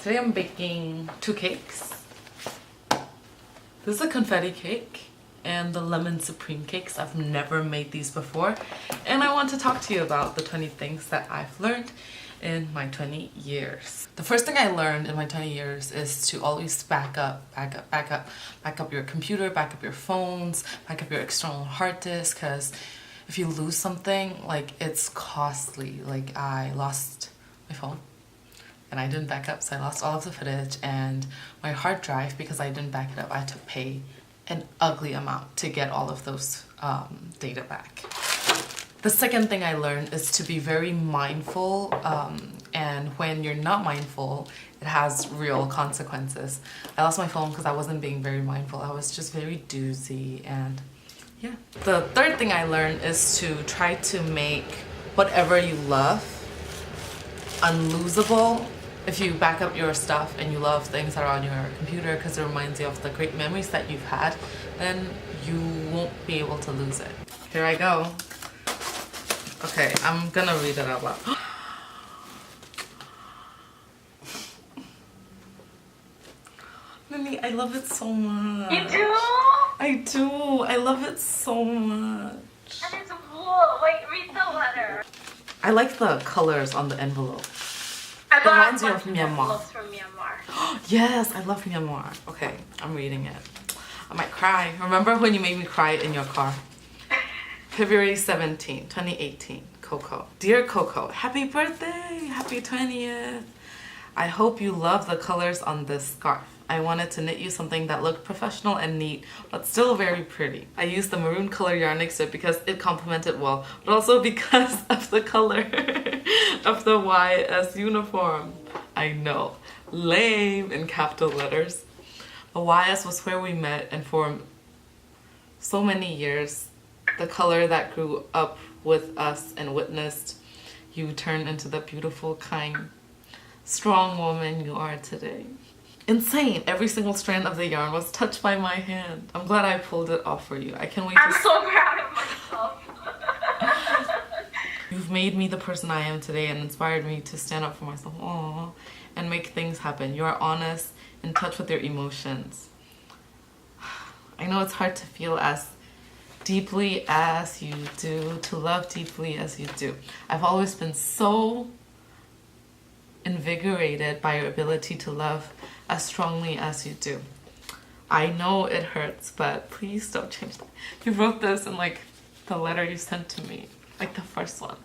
Today I'm baking 2 cakes. This is a confetti cake and the lemon supreme cakes. I've never made these before, and I want to talk to you about the 20 things that I've learned in my 20 years. The first thing I learned in my 20 years is to always back up your computer, back up your phones, back up your external hard disk, because if you lose something, like, it's costly. Like, I lost my phone and I didn't back up, so I lost all of the footage, and my hard drive, because I didn't back it up, I had to pay an ugly amount to get all of those data back. The second thing I learned is to be very mindful, and when you're not mindful, it has real consequences. I lost my phone because I wasn't being very mindful. I was just very doozy, and yeah. The third thing I learned is to try to make whatever you love unlosable. If you back up your stuff and you love things that are on your computer because it reminds you of the great memories that you've had, then you won't be able to lose it. Here I go. Okay, I'm gonna read it out loud. Nini, I love it so much. You do? I do. I love it so much. And it's wool. Wait, read the letter. I like the colors on the envelope. I It got reminds you a of bunch Myanmar. envelopes from Myanmar. Yes, I love Myanmar. Okay, I'm reading it. I might cry. Remember when you made me cry in your car? February 17, 2018. Coco. Dear Coco, happy birthday! Happy 20th! I hope you love the colors on this scarf. I wanted to knit you something that looked professional and neat, but still very pretty. I used the maroon color yarn next to it because it complemented well, but also because of the color of the YS uniform. I know. Lame in capital letters. The YS was where we met, and for so many years, the color that grew up with us and witnessed you turn into the beautiful, kind, strong woman you are today. Insane! Every single strand of the yarn was touched by my hand. I'm glad I pulled it off for you. I can't wait to... I'm so proud of myself. You've made me the person I am today and inspired me to stand up for myself. Aww. And make things happen. You are honest, in touch with your emotions. I know it's hard to feel as deeply as you do, to love deeply as you do. I've always been so invigorated by your ability to love as strongly as you do. I know it hurts, but please don't change that. You wrote this in like the letter you sent to me, like the first one.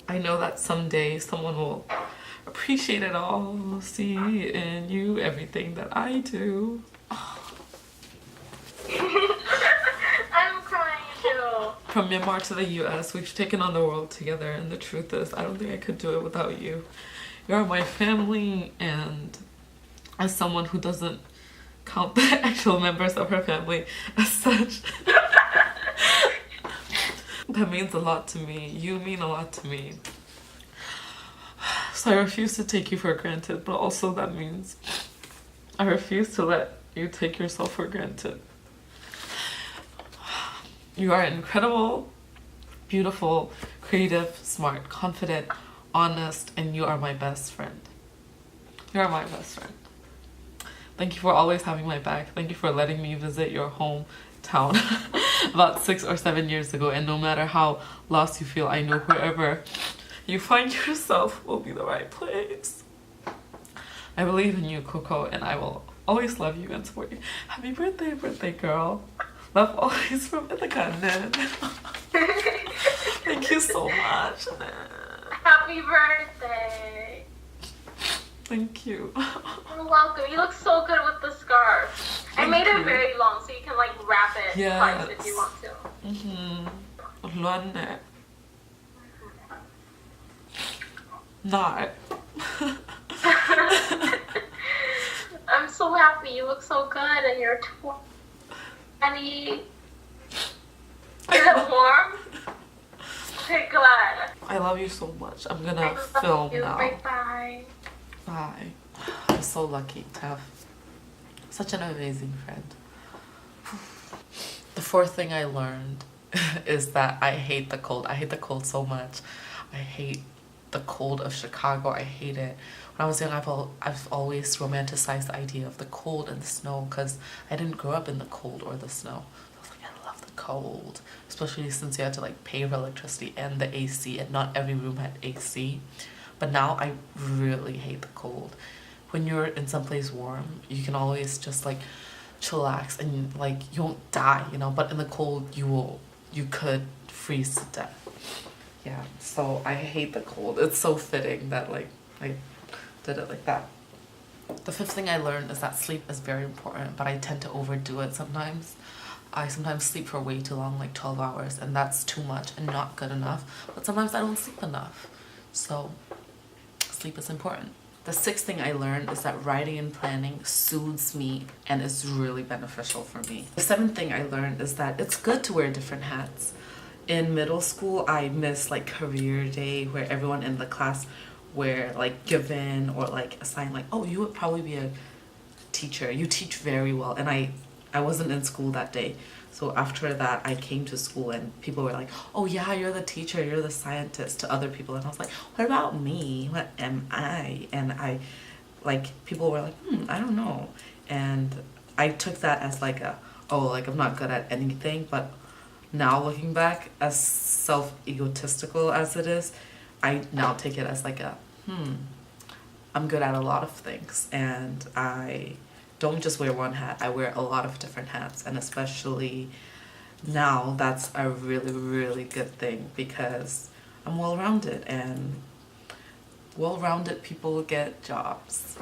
I know that someday someone will appreciate it all, see in you everything that I do. Oh. I'm crying too. From Myanmar to the US, we've taken on the world together, and the truth is, I don't think I could do it without you. You are my family, and as someone who doesn't count the actual members of her family as such, that means a lot to me. You mean a lot to me. So I refuse to take you for granted, but also that means I refuse to let you take yourself for granted. You are incredible, beautiful, creative, smart, confident, honest, and you are my best friend. You are my best friend. Thank you for always having my back. Thank you for letting me visit your hometown about 6 or 7 years ago, and no matter how lost you feel, I know wherever you find yourself will be the right place. I believe in you, Coco, and I will always love you and support you. Happy birthday, birthday girl. Love always from Ithaca. Thank you so much. Happy birthday. Thank you. You're welcome. You look so good with the scarf. I made it very long so you can like wrap it twice if you want to. Luan nè. Not. I'm so happy. You look so good and you're 20. Is it warm? Okay, glad. I love you so much. I'm gonna I love film you. now. Bye-bye. Bye. I'm so lucky to have such an amazing friend. The fourth thing I learned is that I hate the cold. I hate the cold so much. I hate the cold of Chicago. I hate it. When I was young, I've always romanticized the idea of the cold and the snow because I didn't grow up in the cold or the snow. I was like, I love the cold, especially since you had to like pay for electricity and the AC, and not every room had AC. But now I really hate the cold. When you're in someplace warm, you can always just like chillax and like you won't die, you know. But in the cold, you could freeze to death. Yeah, so I hate the cold. It's so fitting that like I did it like that. The fifth thing I learned is that sleep is very important, but I tend to overdo it sometimes. I sometimes sleep for way too long, like 12 hours, and that's too much and not good enough. But sometimes I don't sleep enough. So sleep is important. The sixth thing I learned is that writing and planning soothes me and is really beneficial for me. The seventh thing I learned is that it's good to wear different hats. In middle school, I missed like career day where everyone in the class were like given or like assigned like, oh, you would probably be a teacher. You teach very well. And I wasn't in school that day. So after that, I came to school and people were like, oh yeah, you're the teacher, you're the scientist to other people. And I was like, what about me? What am I? And people were like, I don't know. And I took that as like I'm not good at anything. But now looking back, as self-egotistical as it is, I now take it as like I'm good at a lot of things. And I don't just wear one hat, I wear a lot of different hats. And especially now, that's a really, really good thing because I'm well-rounded, and well-rounded people get jobs.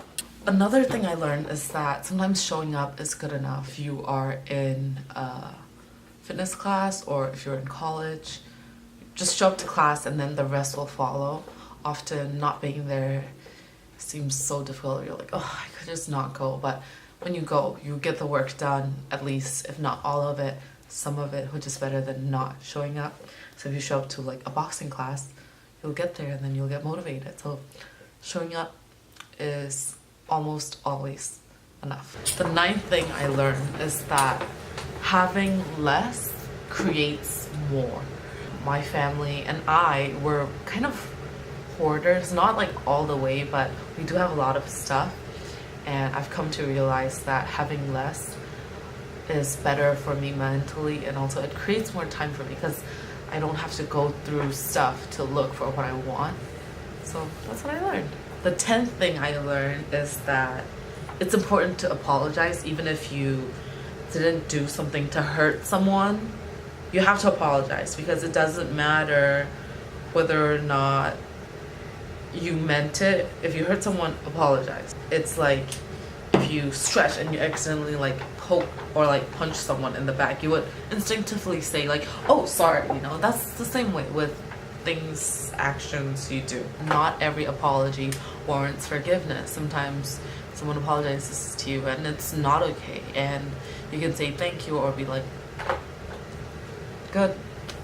Another thing I learned is that sometimes showing up is good enough. If you are in a fitness class or if you're in college, just show up to class and then the rest will follow. Often not being there seems so difficult. You're like, oh, I could just not go. But when you go, you get the work done, at least, if not all of it, some of it, which is better than not showing up. So if you show up to like a boxing class, you'll get there and then you'll get motivated. So showing up is almost always enough. The ninth thing I learned is that having less creates more. My family and I were kind of hoarders, not like all the way, but we do have a lot of stuff. And I've come to realize that having less is better for me mentally, and also it creates more time for me because I don't have to go through stuff to look for what I want. So that's what I learned. The 10th thing I learned is that it's important to apologize even if you didn't do something to hurt someone. You have to apologize because it doesn't matter whether or not you meant it. If you hurt someone, apologize. It's like if you stretch and you accidentally like poke or like punch someone in the back, you would instinctively say like, oh, sorry, you know. That's the same way with things, actions you do. Not every apology warrants forgiveness. Sometimes someone apologizes to you and it's not okay, and you can say thank you or be like, good.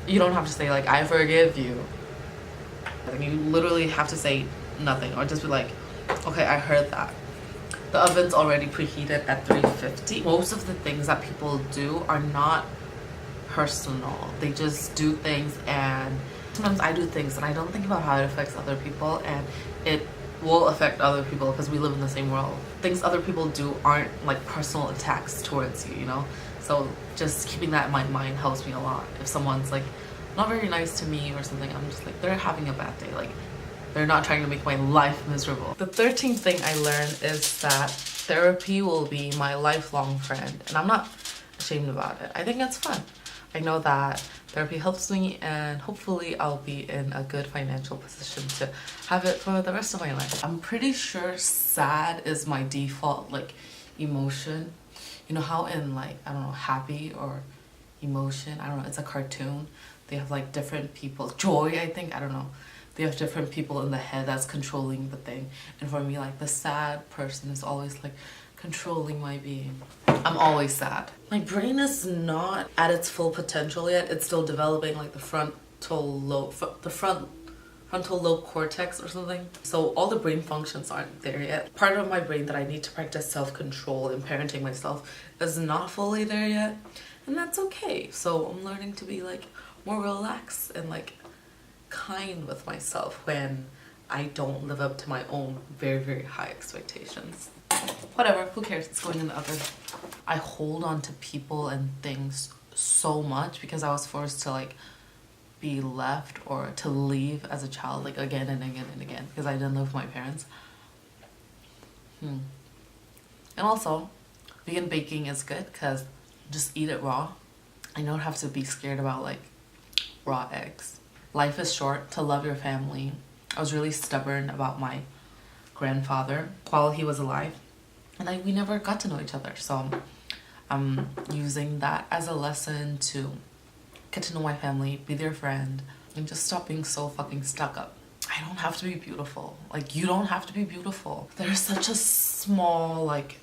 You don't have to say like, I forgive you. You literally have to say nothing or just be like, okay, I heard that. The oven's already preheated at 350. Most of the things that people do are not personal. They just do things, and sometimes I do things and I don't think about how it affects other people, and it will affect other people because we live in the same world. Things other people do aren't like personal attacks towards you, you know? So just keeping that in my mind helps me a lot. If someone's like not very nice to me or something, I'm just like, they're having a bad day. Like, they're not trying to make my life miserable. The 13th thing I learned is that therapy will be my lifelong friend, and I'm not ashamed about it. I think it's fun. I know that therapy helps me, and hopefully I'll be in a good financial position to have it for the rest of my life. I'm pretty sure sad is my default like emotion. You know how in like, I don't know, happy or emotion, I don't know, it's a cartoon. They have like different people. Joy, I think, I don't know. They have different people in the head that's controlling the thing. And for me, like the sad person is always like controlling my being. I'm always sad. My brain is not at its full potential yet. It's still developing like the frontal lobe cortex or something. So all the brain functions aren't there yet. Part of my brain that I need to practice self-control and parenting myself is not fully there yet. And that's okay. So I'm learning to be like more relaxed and like kind with myself when I don't live up to my own very, very high expectations. Whatever, who cares? It's going in the oven. I hold on to people and things so much because I was forced to like be left or to leave as a child, like again and again and again, because I didn't live with my parents. And also, vegan baking is good because just eat it raw. I don't have to be scared about like raw eggs. Life is short. To love your family. I was really stubborn about my grandfather while he was alive, and we never got to know each other, so I'm using that as a lesson to get to know my family, be their friend, and just stop being so fucking stuck up. I don't have to be beautiful. Like, you don't have to be beautiful. There's such a small like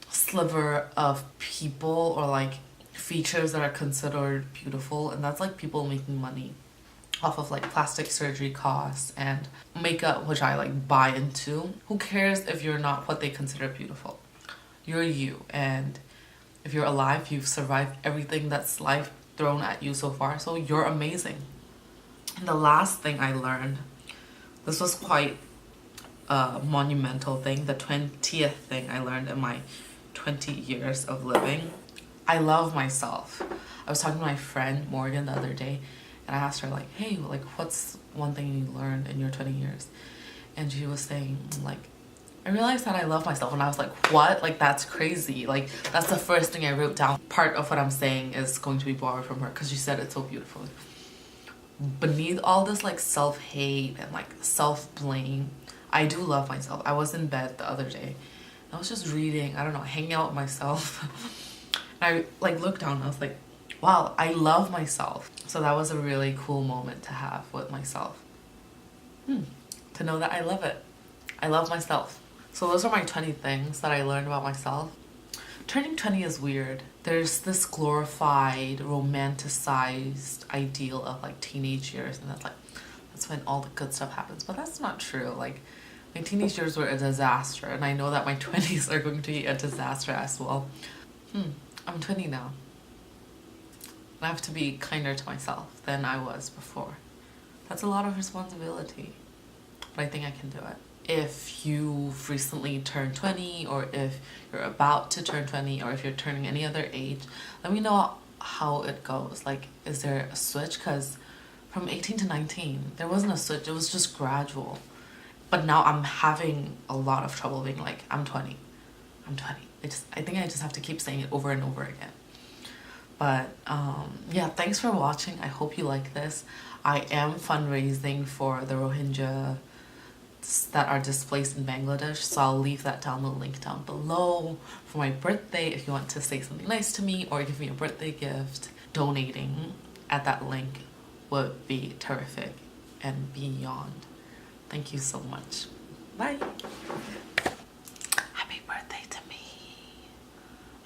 sliver of people or like features that are considered beautiful, and that's like people making money off of like plastic surgery costs and makeup, which I like buy into. Who cares if you're not what they consider beautiful? You're you, and if you're alive, you've survived everything that's life thrown at you so far, so you're amazing. And the last thing I learned, this was quite a monumental thing, the 20th thing I learned in my 20 years of living. I love myself. I was talking to my friend Morgan the other day, and I asked her like, hey, like what's one thing you learned in your 20 years? And she was saying like, I realized that I love myself. And I was like, what? Like, that's crazy. Like, that's the first thing I wrote down. Part of what I'm saying is going to be borrowed from her because she said it so beautifully. Beneath all this like self-hate and like self-blame, I do love myself. I was in bed the other day. I was just reading, I don't know, hanging out with myself. And I like looked down and I was like, wow, I love myself. So that was a really cool moment to have with myself. To know that I love it. I love myself. So those are my 20 things that I learned about myself. Turning 20 is weird. There's this glorified, romanticized ideal of like teenage years, and that's when all the good stuff happens. But that's not true. Like, my teenage years were a disaster, and I know that my 20s are going to be a disaster as well. I'm 20 now. I have to be kinder to myself than I was before. That's a lot of responsibility, but I think I can do it. If you've recently turned 20, or if you're about to turn 20, or if you're turning any other age, let me know how it goes. Like, is there a switch? Because from 18 to 19, there wasn't a switch. It was just gradual. But now I'm having a lot of trouble being like, I'm 20. I'm 20. I think I just have to keep saying it over and over again. But yeah, thanks for watching. I hope you like this. I am fundraising for the Rohingya that are displaced in Bangladesh, so I'll leave that download link down below for my birthday. If you want to say something nice to me or give me a birthday gift, donating at that link would be terrific and beyond. Thank you so much. Bye. Happy birthday to me.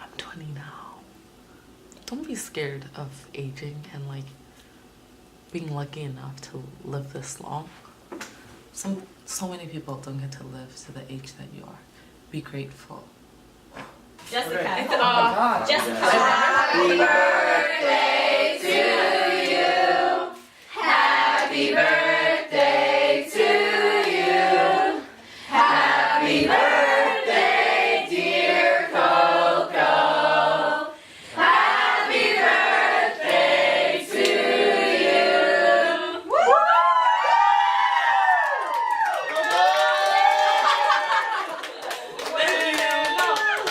I'm 20 now. Don't be scared of aging and like being lucky enough to live this long. So many people don't get to live to the age that you are. Be grateful. Jessica. Okay. Oh my God. Jessica. Happy birthday to you. Happy birthday.